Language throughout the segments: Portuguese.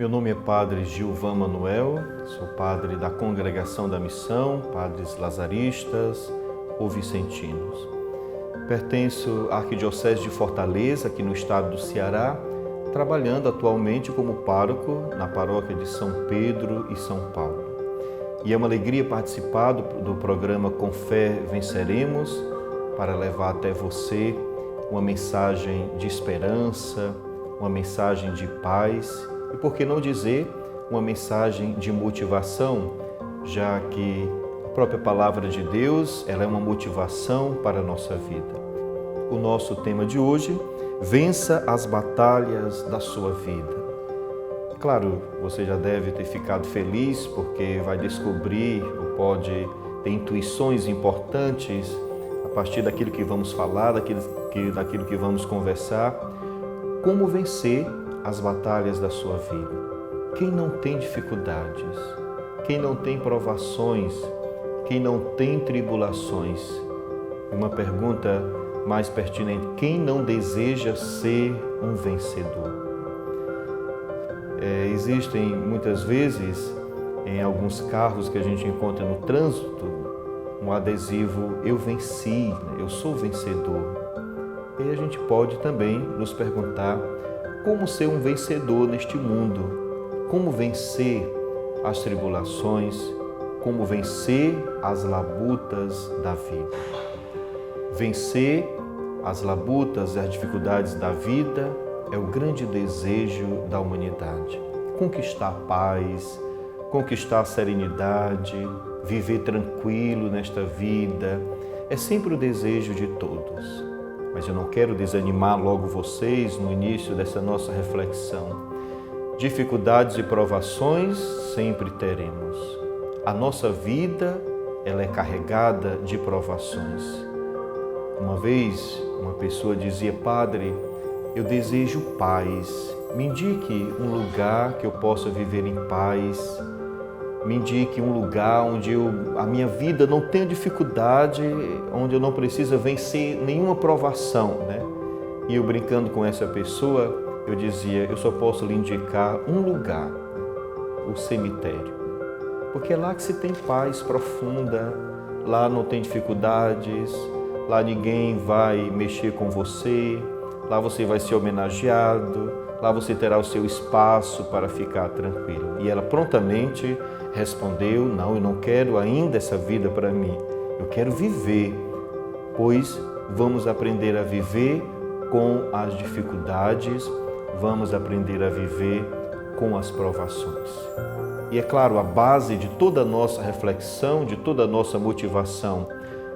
Meu nome é Padre Gilvan Manuel, sou padre da Congregação da Missão, padres lazaristas ou vicentinos. Pertenço à Arquidiocese de Fortaleza, aqui no estado do Ceará, trabalhando atualmente como pároco na paróquia de São Pedro e São Paulo. E é uma alegria participar do programa Com Fé Venceremos, para levar até você uma mensagem de esperança, uma mensagem de paz e, por que não dizer, uma mensagem de motivação, já que a própria Palavra de Deus ela é uma motivação para a nossa vida. O nosso tema de hoje, vença as batalhas da sua vida. Claro, você já deve ter ficado feliz porque vai descobrir ou pode ter intuições importantes a partir daquilo que vamos falar, daquilo que vamos conversar, como vencer as batalhas da sua vida. Quem não tem dificuldades, quem não tem provações, quem não tem tribulações? Uma pergunta mais pertinente, quem não deseja ser um vencedor? Existem muitas vezes, em alguns carros que a gente encontra no trânsito, um adesivo, eu venci, eu sou vencedor. E a gente pode também nos perguntar como ser um vencedor neste mundo, como vencer as tribulações, como vencer as labutas da vida. Vencer as labutas e as dificuldades da vida é o grande desejo da humanidade. Conquistar a paz, conquistar a serenidade, viver tranquilo nesta vida, é sempre o desejo de todos. Mas eu não quero desanimar logo vocês no início dessa nossa reflexão. Dificuldades e provações sempre teremos. A nossa vida, ela é carregada de provações. Uma vez, uma pessoa dizia, Padre, eu desejo paz. Me indique um lugar que eu possa viver em paz. Me indique um lugar onde a minha vida não tenha dificuldade, onde eu não precisa vencer nenhuma provação, né? E eu brincando com essa pessoa, eu dizia, eu só posso lhe indicar um lugar, o cemitério. Porque é lá que se tem paz profunda, lá não tem dificuldades, lá ninguém vai mexer com você, lá você vai ser homenageado, lá você terá o seu espaço para ficar tranquilo. E ela prontamente respondeu, não, eu não quero ainda essa vida para mim, eu quero viver, pois vamos aprender a viver com as dificuldades, vamos aprender a viver com as provações. E é claro, a base de toda a nossa reflexão, de toda a nossa motivação,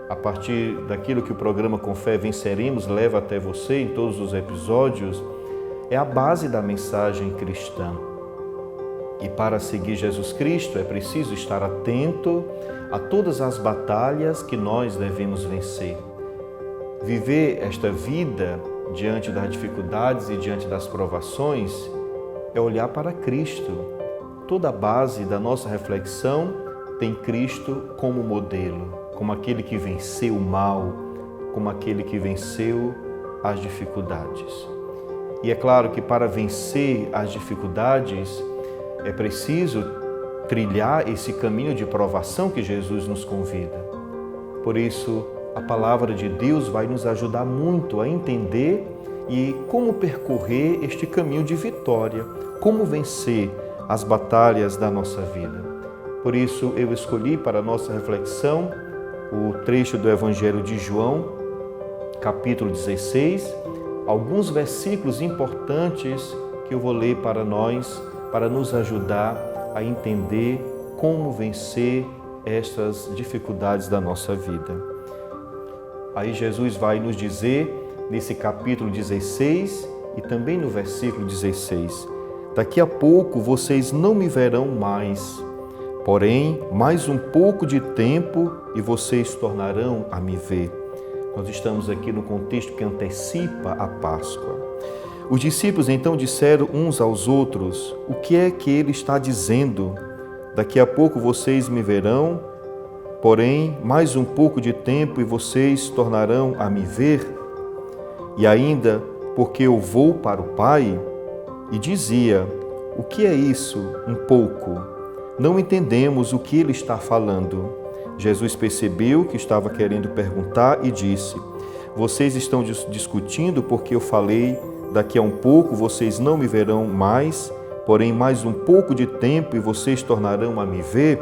a partir daquilo que o programa Com Fé Venceremos leva até você em todos os episódios, é a base da mensagem cristã. E para seguir Jesus Cristo é preciso estar atento a todas as batalhas que nós devemos vencer. Viver esta vida diante das dificuldades e diante das provações é olhar para Cristo. Toda a base da nossa reflexão tem Cristo como modelo, como aquele que venceu o mal, como aquele que venceu as dificuldades. E é claro que para vencer as dificuldades é preciso trilhar esse caminho de provação que Jesus nos convida. Por isso, a palavra de Deus vai nos ajudar muito a entender e como percorrer este caminho de vitória, como vencer as batalhas da nossa vida. Por isso, eu escolhi para a nossa reflexão o trecho do Evangelho de João, capítulo 16, alguns versículos importantes que eu vou ler para nós, para nos ajudar a entender como vencer estas dificuldades da nossa vida. Aí Jesus vai nos dizer, nesse capítulo 16 e também no versículo 16, daqui a pouco vocês não me verão mais, porém, mais um pouco de tempo e vocês tornarão a me ver. Nós estamos aqui no contexto que antecipa a Páscoa. Os discípulos então disseram uns aos outros, o que é que ele está dizendo? Daqui a pouco vocês me verão, porém, mais um pouco de tempo e vocês tornarão a me ver? E ainda, porque eu vou para o Pai? E dizia, O que é isso, um pouco? Não entendemos o que ele está falando. Jesus percebeu que estava querendo perguntar e disse: vocês estão discutindo porque eu falei, daqui a um pouco vocês não me verão mais, porém mais um pouco de tempo e vocês tornarão a me ver?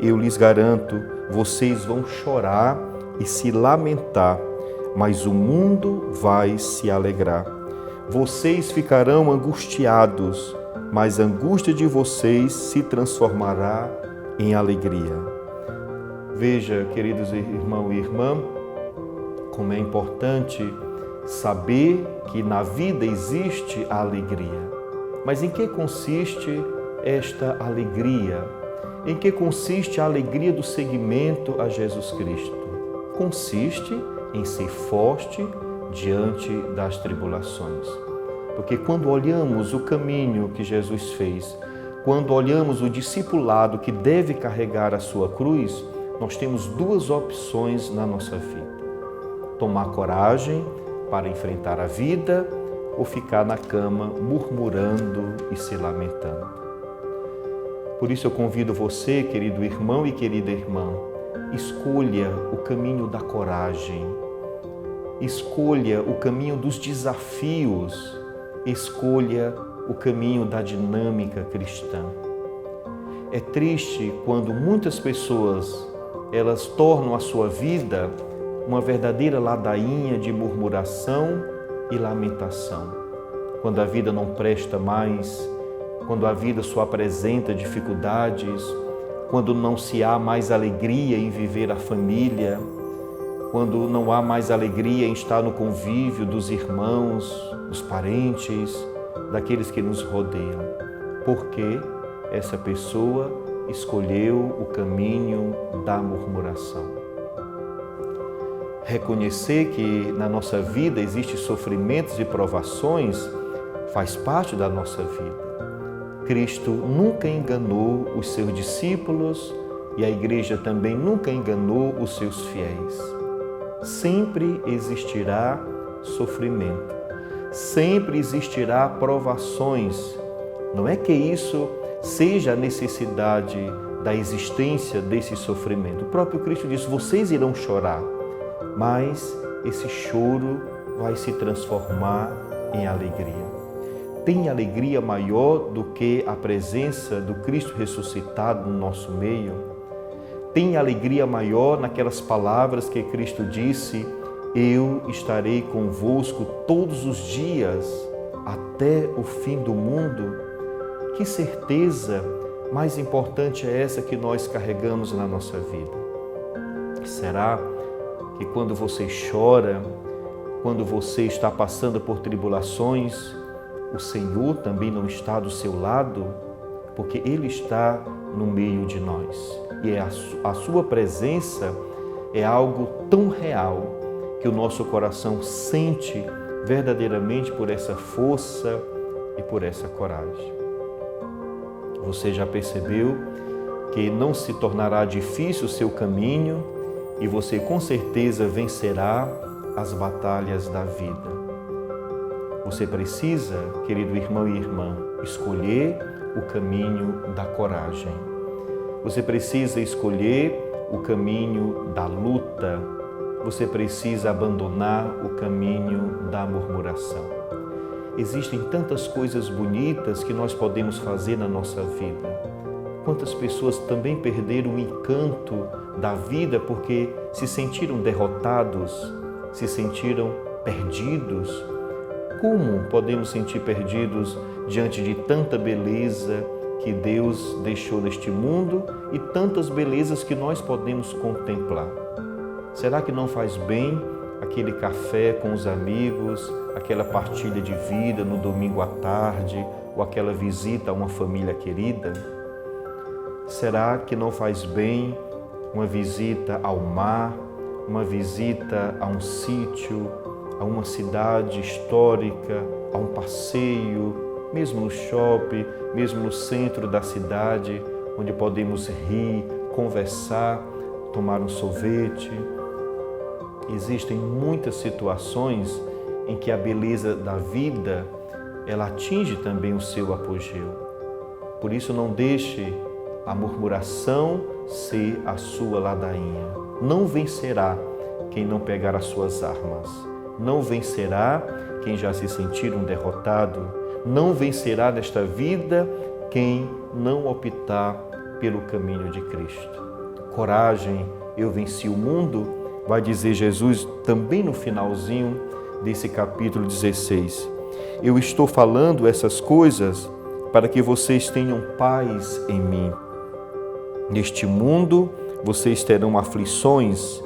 Eu lhes garanto, vocês vão chorar e se lamentar, mas o mundo vai se alegrar. Vocês ficarão angustiados, mas a angústia de vocês se transformará em alegria. Veja, queridos irmãos e irmãs, como é importante saber que na vida existe a alegria. Mas em que consiste esta alegria? Em que consiste a alegria do seguimento a Jesus Cristo? Consiste em ser forte diante das tribulações. Porque quando olhamos o caminho que Jesus fez, quando olhamos o discipulado que deve carregar a sua cruz, nós temos duas opções na nossa vida: tomar coragem para enfrentar a vida ou ficar na cama murmurando e se lamentando. Por isso eu convido você, querido irmão e querida irmã, escolha o caminho da coragem, escolha o caminho dos desafios, escolha o caminho da dinâmica cristã. É triste quando muitas pessoas elas tornam a sua vida uma verdadeira ladainha de murmuração e lamentação. Quando a vida não presta mais, quando a vida só apresenta dificuldades, quando não se há mais alegria em viver a família, quando não há mais alegria em estar no convívio dos irmãos, dos parentes, daqueles que nos rodeiam. Porque essa pessoa escolheu o caminho da murmuração. Reconhecer que na nossa vida existem sofrimentos e provações faz parte da nossa vida. Cristo nunca enganou os seus discípulos e a igreja também nunca enganou os seus fiéis. Sempre existirá sofrimento, sempre existirá provações. Não é que isso seja a necessidade da existência desse sofrimento. O próprio Cristo disse: vocês irão chorar, mas esse choro vai se transformar em alegria. Tem alegria maior do que a presença do Cristo ressuscitado no nosso meio? Tem alegria maior naquelas palavras que Cristo disse: eu estarei convosco todos os dias até o fim do mundo? Que certeza mais importante é essa que nós carregamos na nossa vida? Será que quando você chora, quando você está passando por tribulações, o Senhor também não está do seu lado? Porque Ele está no meio de nós. E a sua presença é algo tão real que o nosso coração sente verdadeiramente por essa força e por essa coragem. Você já percebeu que não se tornará difícil o seu caminho e você com certeza vencerá as batalhas da vida. Você precisa, querido irmão e irmã, escolher o caminho da coragem. Você precisa escolher o caminho da luta. Você precisa abandonar o caminho da murmuração. Existem tantas coisas bonitas que nós podemos fazer na nossa vida. Quantas pessoas também perderam o encanto da vida porque se sentiram derrotados, se sentiram perdidos. Como podemos sentir perdidos diante de tanta beleza que Deus deixou neste mundo e tantas belezas que nós podemos contemplar? Será que não faz bem aquele café com os amigos, aquela partilha de vida no domingo à tarde ou aquela visita a uma família querida? Será que não faz bem uma visita ao mar, uma visita a um sítio, a uma cidade histórica, a um passeio, mesmo no shopping, mesmo no centro da cidade, onde podemos rir, conversar, tomar um sorvete? Existem muitas situações em que a beleza da vida, ela atinge também o seu apogeu. Por isso não deixe a murmuração ser a sua ladainha. Não vencerá quem não pegar as suas armas. Não vencerá quem já se sentir um derrotado. Não vencerá nesta vida quem não optar pelo caminho de Cristo. Coragem, eu venci o mundo, vai dizer Jesus também no finalzinho desse capítulo 16. Eu estou falando essas coisas para que vocês tenham paz em mim. Neste mundo vocês terão aflições,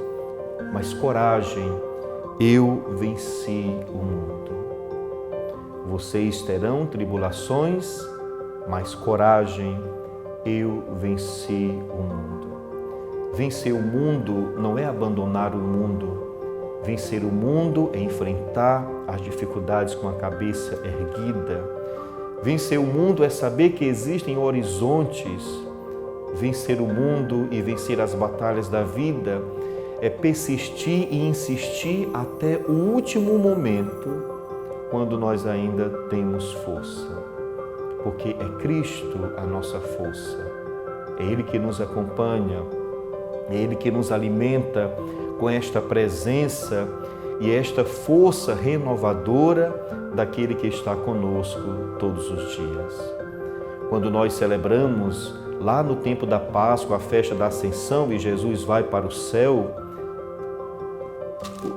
mas coragem, eu venci o mundo. Vocês terão tribulações, mas coragem, eu venci o mundo. Vencer o mundo não é abandonar o mundo. Vencer o mundo é enfrentar as dificuldades com a cabeça erguida. Vencer o mundo é saber que existem horizontes. Vencer o mundo e vencer as batalhas da vida é persistir e insistir até o último momento, quando nós ainda temos força. Porque é Cristo a nossa força. É Ele que nos acompanha, é Ele que nos alimenta com esta presença e esta força renovadora daquele que está conosco todos os dias. Quando nós celebramos lá no tempo da Páscoa, a festa da Ascensão, e Jesus vai para o céu,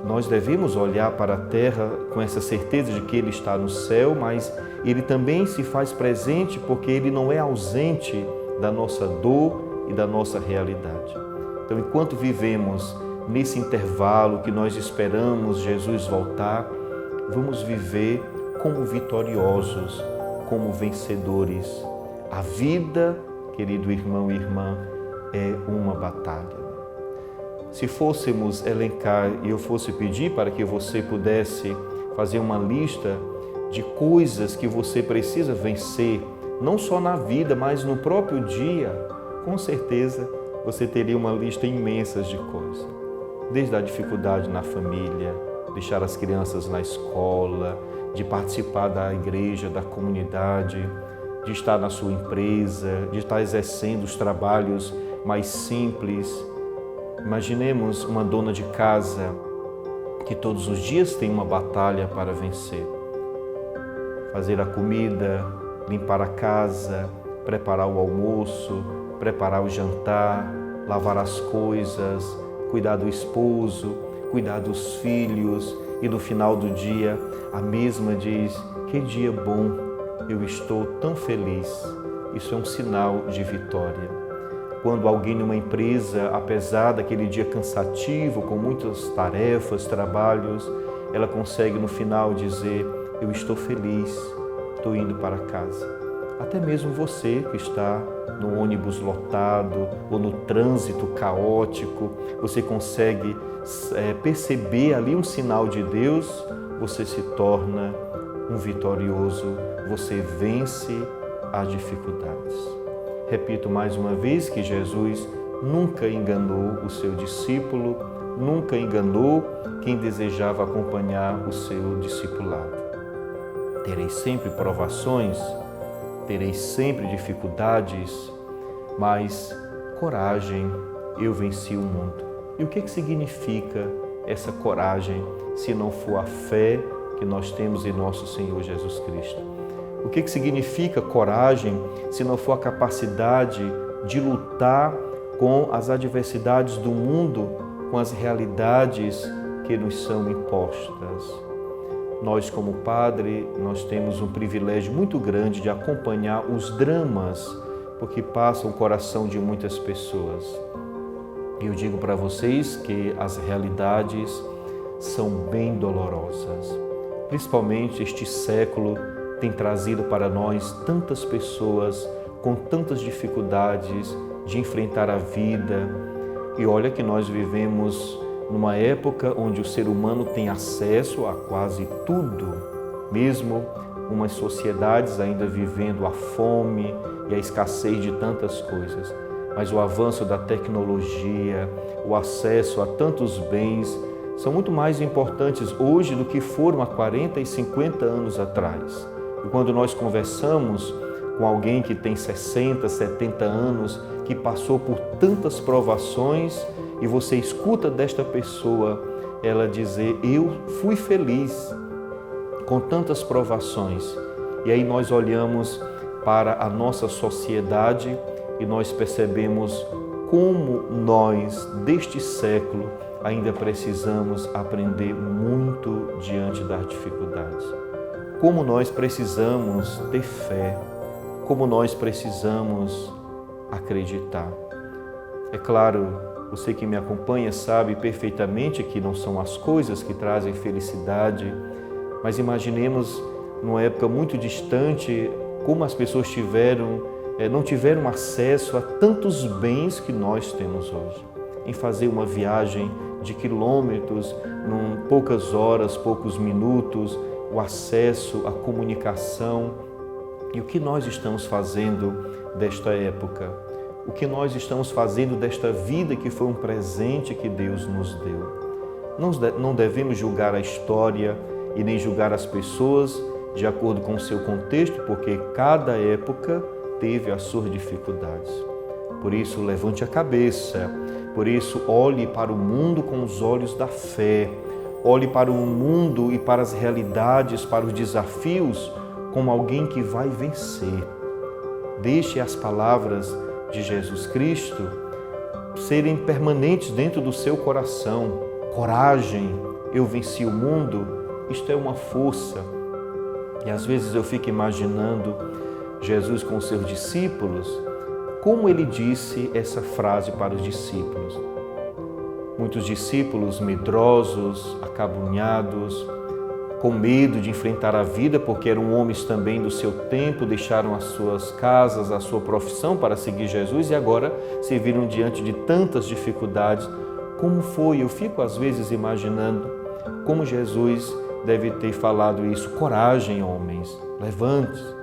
nós devemos olhar para a terra com essa certeza de que Ele está no céu, mas Ele também se faz presente porque Ele não é ausente da nossa dor e da nossa realidade. Então, enquanto vivemos nesse intervalo que nós esperamos Jesus voltar, vamos viver como vitoriosos, como vencedores. A vida, querido irmão e irmã, é uma batalha. Se fôssemos elencar e eu fosse pedir para que você pudesse fazer uma lista de coisas que você precisa vencer, não só na vida, mas no próprio dia, com certeza você teria uma lista imensa de coisas. Desde a dificuldade na família, deixar as crianças na escola, de participar da igreja, da comunidade, de estar na sua empresa, de estar exercendo os trabalhos mais simples. Imaginemos uma dona de casa que todos os dias tem uma batalha para vencer. Fazer a comida, limpar a casa, preparar o almoço, preparar o jantar, lavar as coisas, cuidar do esposo, cuidar dos filhos, e no final do dia a mesma diz: que dia bom, eu estou tão feliz. Isso é um sinal de vitória. Quando alguém numa empresa, apesar daquele dia cansativo, com muitas tarefas, trabalhos, ela consegue no final dizer: eu estou feliz, estou indo para casa. Até mesmo você que está no ônibus lotado ou no trânsito caótico, você consegue perceber ali um sinal de Deus, você se torna um vitorioso, você vence as dificuldades. Repito mais uma vez que Jesus nunca enganou o seu discípulo, nunca enganou quem desejava acompanhar o seu discipulado. Tereis sempre provações, tereis sempre dificuldades, mas coragem, eu venci o mundo. E o que significa essa coragem se não for a fé que nós temos em nosso Senhor Jesus Cristo? O que significa coragem se não for a capacidade de lutar com as adversidades do mundo, com as realidades que nos são impostas? Nós, como padre, nós temos um privilégio muito grande de acompanhar os dramas, porque passam o coração de muitas pessoas. E eu digo para vocês que as realidades são bem dolorosas. Principalmente este século tem trazido para nós tantas pessoas com tantas dificuldades de enfrentar a vida. E olha que nós vivemos numa época onde o ser humano tem acesso a quase tudo, mesmo umas sociedades ainda vivendo a fome e a escassez de tantas coisas. Mas o avanço da tecnologia, o acesso a tantos bens, são muito mais importantes hoje do que foram há 40 e 50 anos atrás. E quando nós conversamos com alguém que tem 60, 70 anos, que passou por tantas provações, e você escuta desta pessoa ela dizer: eu fui feliz com tantas provações. E aí nós olhamos para a nossa sociedade e nós percebemos como nós, deste século, ainda precisamos aprender muito diante das dificuldades. Como nós precisamos ter fé, como nós precisamos acreditar. É claro, você que me acompanha sabe perfeitamente que não são as coisas que trazem felicidade, mas imaginemos numa época muito distante como as pessoas não tiveram acesso a tantos bens que nós temos hoje. Em fazer uma viagem de quilômetros, em poucas horas, poucos minutos, o acesso à comunicação. E o que nós estamos fazendo desta época? O que nós estamos fazendo desta vida que foi um presente que Deus nos deu? Não devemos julgar a história e nem julgar as pessoas de acordo com o seu contexto, porque cada época teve as suas dificuldades. Por isso, levante a cabeça. Por isso, olhe para o mundo com os olhos da fé. Olhe para o mundo e para as realidades, para os desafios, como alguém que vai vencer. Deixe as palavras de Jesus Cristo serem permanentes dentro do seu coração. Coragem, eu venci o mundo. Isto é uma força. E às vezes eu fico imaginando Jesus com os seus discípulos, como ele disse essa frase para os discípulos. Muitos discípulos medrosos, acabunhados, com medo de enfrentar a vida, porque eram homens também do seu tempo, deixaram as suas casas, a sua profissão para seguir Jesus e agora se viram diante de tantas dificuldades. Como foi? Eu fico às vezes imaginando como Jesus deve ter falado isso. Coragem, homens, levante-se.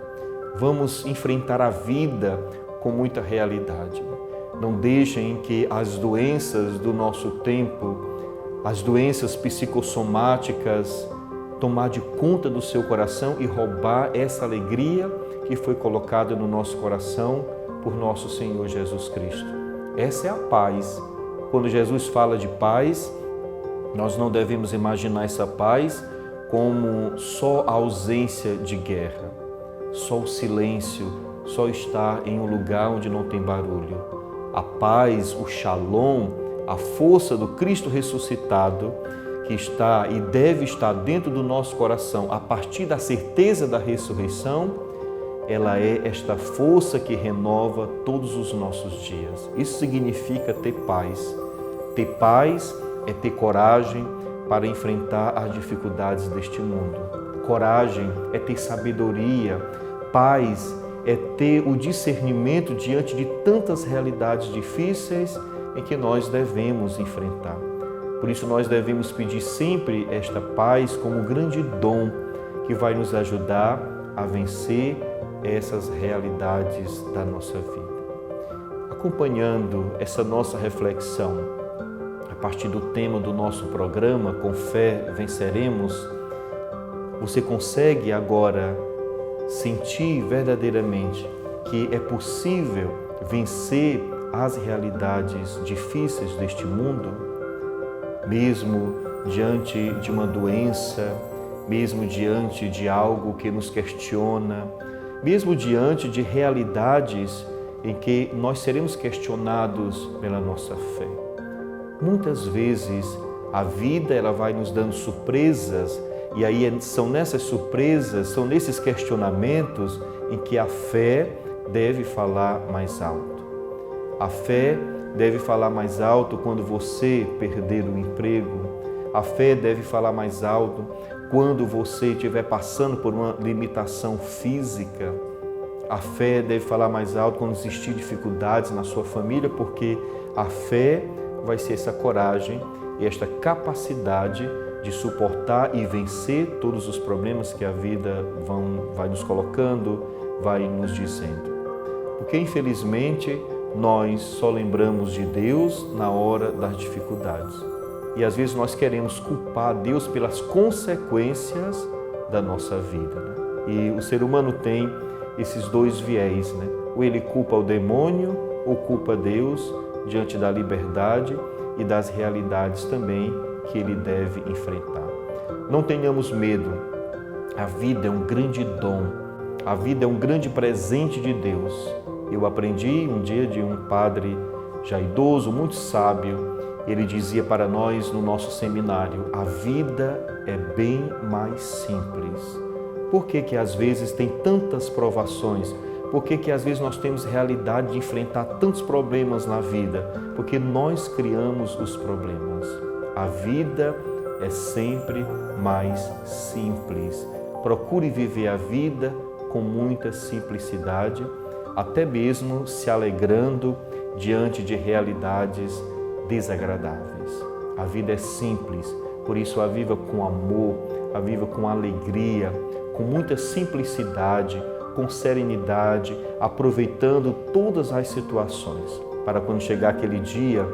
Vamos enfrentar a vida com muita realidade. Não deixem que as doenças do nosso tempo, as doenças psicossomáticas, tomar de conta do seu coração e roubar essa alegria que foi colocada no nosso coração por nosso Senhor Jesus Cristo. Essa é a paz. Quando Jesus fala de paz, nós não devemos imaginar essa paz como só a ausência de guerra, só o silêncio, só estar em um lugar onde não tem barulho. A paz, o shalom, a força do Cristo ressuscitado que está e deve estar dentro do nosso coração a partir da certeza da ressurreição, ela é esta força que renova todos os nossos dias. Isso significa ter paz. Ter paz é ter coragem para enfrentar as dificuldades deste mundo. Coragem é ter sabedoria. Paz é ter o discernimento diante de tantas realidades difíceis em que nós devemos enfrentar. Por isso nós devemos pedir sempre esta paz como um grande dom que vai nos ajudar a vencer essas realidades da nossa vida. Acompanhando essa nossa reflexão, a partir do tema do nosso programa, Com Fé Venceremos, você consegue agora sentir verdadeiramente que é possível vencer as realidades difíceis deste mundo, mesmo diante de uma doença, mesmo diante de algo que nos questiona, mesmo diante de realidades em que nós seremos questionados pela nossa fé. Muitas vezes a vida ela vai nos dando surpresas e aí são nessas surpresas, são nesses questionamentos em que a fé deve falar mais alto. A fé deve falar mais alto quando você perder o emprego. A fé deve falar mais alto quando você estiver passando por uma limitação física. A fé deve falar mais alto quando existir dificuldades na sua família, porque a fé vai ser essa coragem e esta capacidade de suportar e vencer todos os problemas que a vida vai nos colocando, vai nos dizendo. Porque, infelizmente, nós só lembramos de Deus na hora das dificuldades. E, às vezes, nós queremos culpar Deus pelas consequências da nossa vida, né? E o ser humano tem esses dois viés, né? Ou ele culpa o demônio ou culpa Deus diante da liberdade e das realidades também que ele deve enfrentar. Não tenhamos medo. A vida é um grande dom. A vida é um grande presente de Deus. Eu aprendi um dia de um padre já idoso, muito sábio. Ele dizia para nós no nosso seminário: a vida é bem mais simples. Por que que às vezes tem tantas provações? Por que que às vezes nós temos realidade de enfrentar tantos problemas na vida? Porque nós criamos os problemas. A vida é sempre mais simples. Procure viver a vida com muita simplicidade, até mesmo se alegrando diante de realidades desagradáveis. A vida é simples, por isso a viva com amor, a viva com alegria, com muita simplicidade, com serenidade, aproveitando todas as situações, para quando chegar aquele dia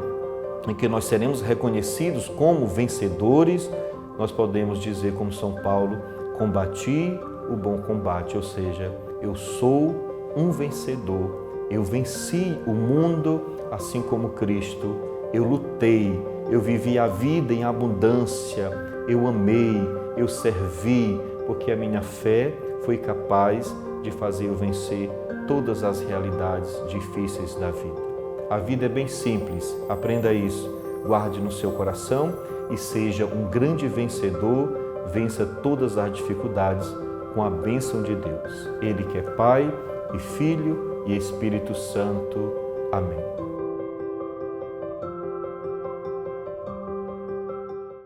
em que nós seremos reconhecidos como vencedores, nós podemos dizer como São Paulo: combati o bom combate, ou seja, eu sou um vencedor, eu venci o mundo assim como Cristo, eu lutei, eu vivi a vida em abundância, eu amei, eu servi, porque a minha fé foi capaz de fazer eu vencer todas as realidades difíceis da vida. A vida é bem simples, aprenda isso, guarde no seu coração e seja um grande vencedor, vença todas as dificuldades com a bênção de Deus. Ele que é Pai e Filho e Espírito Santo. Amém.